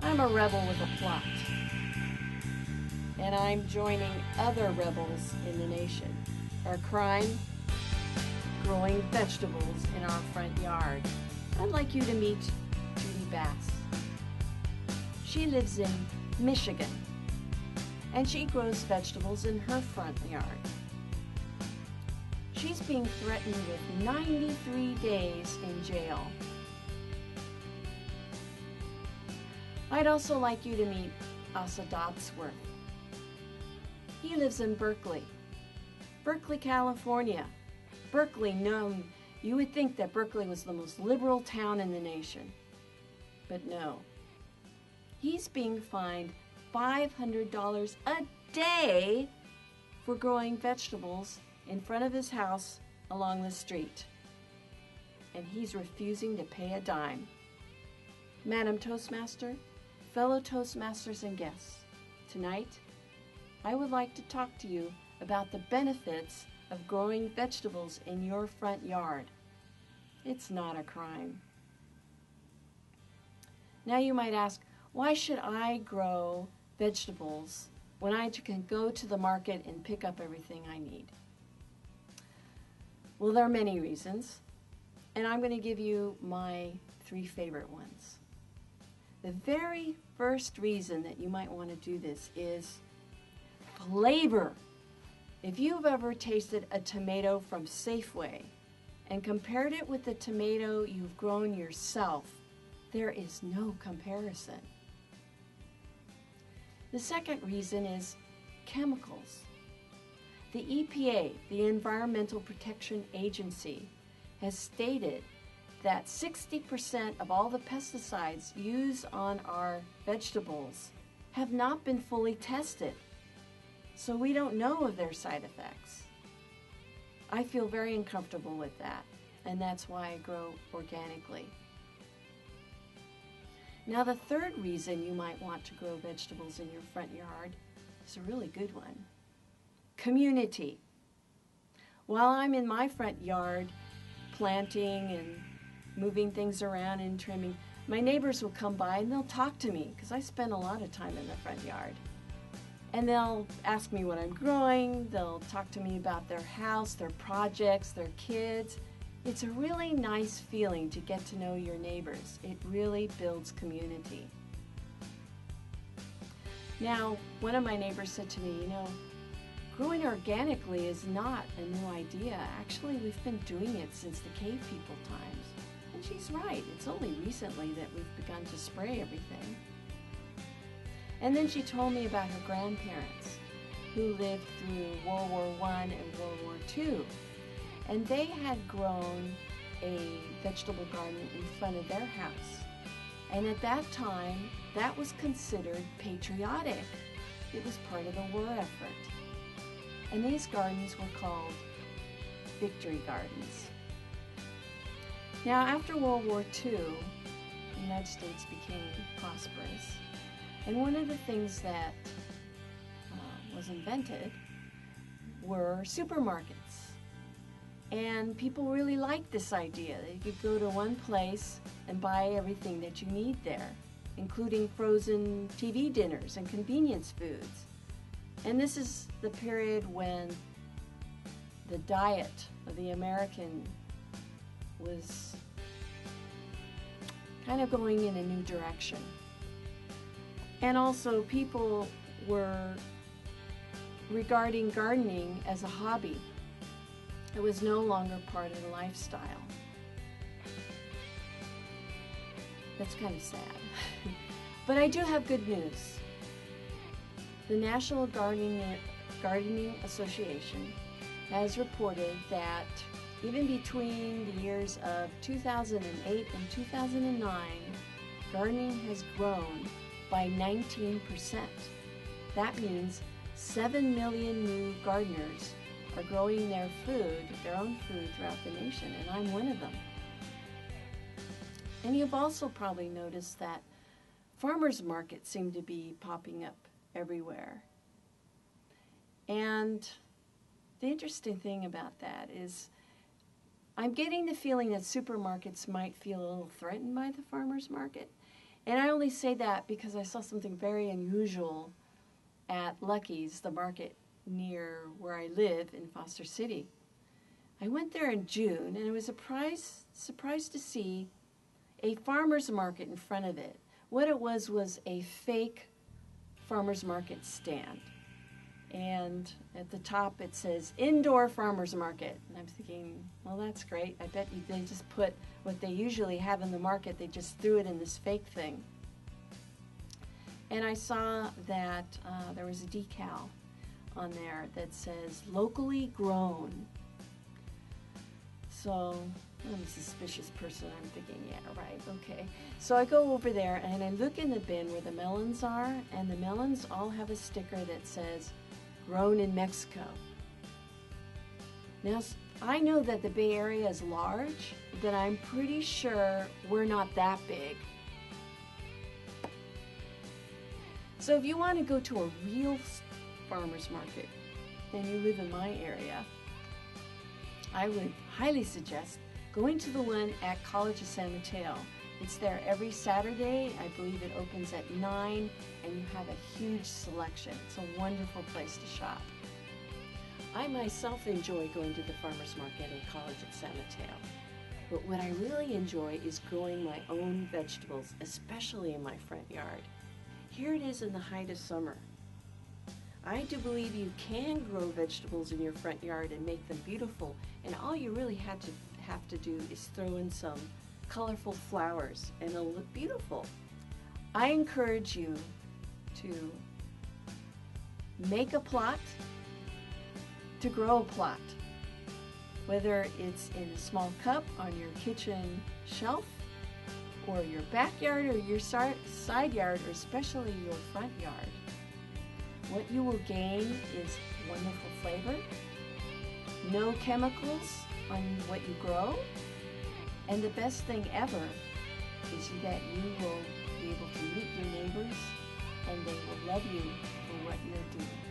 I'm a rebel with a plot, and I'm joining other rebels in the nation. Our crime, growing vegetables in our front yard. I'd like you to meet Judy Bass. She lives in Michigan, and she grows vegetables in her front yard. She's being threatened with 93 days in jail. I'd also like you to meet Asa Dodsworth. He lives in Berkeley, California. Berkeley, known, you would think that Berkeley was the most liberal town in the nation, but no. He's being fined $500 a day for growing vegetables in front of his house along the street. And he's refusing to pay a dime. Madam Toastmaster, fellow Toastmasters and guests, tonight I would like to talk to you about the benefits of growing vegetables in your front yard. It's not a crime. Now you might ask, why should I grow vegetables when I can go to the market and pick up everything I need? Well, there are many reasons, and I'm going to give you my 3 favorite ones. The very first reason that you might want to do this is flavor. If you've ever tasted a tomato from Safeway and compared it with the tomato you've grown yourself, there is no comparison. The second reason is chemicals. The EPA, the Environmental Protection Agency, has stated that 60% of all the pesticides used on our vegetables have not been fully tested. So we don't know of their side effects. I feel very uncomfortable with that, and that's why I grow organically. Now, the third reason you might want to grow vegetables in your front yard is a really good one. Community. While I'm in my front yard planting and moving things around and trimming, my neighbors will come by and they'll talk to me because I spend a lot of time in the front yard. And they'll ask me what I'm growing, they'll talk to me about their house, their projects, their kids. It's a really nice feeling to get to know your neighbors. It really builds community. Now, one of my neighbors said to me, growing organically is not a new idea. Actually, we've been doing it since the cave people times. And she's right. It's only recently that we've begun to spray everything. And then she told me about her grandparents who lived through World War I and World War II. And they had grown a vegetable garden in front of their house. And at that time, that was considered patriotic. It was part of the war effort. And these gardens were called victory gardens. Now, after World War II, the United States became prosperous. And one of the things that was invented were supermarkets. And people really liked this idea that you could go to one place and buy everything that you need there, including frozen TV dinners and convenience foods. And this is the period when the diet of the American was kind of going in a new direction. And also people were regarding gardening as a hobby. It was no longer part of the lifestyle. That's kind of sad. But I do have good news. The National Gardening Association has reported that even between the years of 2008 and 2009, gardening has grown by 19%. That means 7 million new gardeners are growing their own food throughout the nation, and I'm one of them. And you've also probably noticed that farmers markets seem to be popping up everywhere. And the interesting thing about that is I'm getting the feeling that supermarkets might feel a little threatened by the farmers market. And I only say that because I saw something very unusual at Lucky's, the market near where I live in Foster City. I went there in June, and I was surprised to see a farmer's market in front of it. What it was a fake farmer's market stand. And at the top it says indoor farmer's market. And I'm thinking, well, that's great. I bet they just put what they usually have in the market, they just threw it in this fake thing. And I saw that there was a decal on there that says locally grown. So I'm a suspicious person. I'm thinking, yeah, right, okay. So I go over there and I look in the bin where the melons are, and the melons all have a sticker that says grown in Mexico. Now, I know that the Bay Area is large, but I'm pretty sure we're not that big. So if you want to go to a real farmer's market and you live in my area, I would highly suggest going to the one at College of San Mateo. It's there every Saturday. I believe it opens at 9, and you have a huge selection. It's a wonderful place to shop. I myself enjoy going to the farmer's market at College of San Mateo. But what I really enjoy is growing my own vegetables, especially in my front yard. Here it is in the height of summer. I do believe you can grow vegetables in your front yard and make them beautiful, and all you really have to do is throw in some colorful flowers and it'll look beautiful. I encourage you to make a plot, to grow a plot, whether it's in a small cup on your kitchen shelf, or your backyard, or your side yard, or especially your front yard. What you will gain is wonderful flavor, no chemicals on what you grow, and the best thing ever is that you will be able to meet your neighbors and they will love you for what you're doing.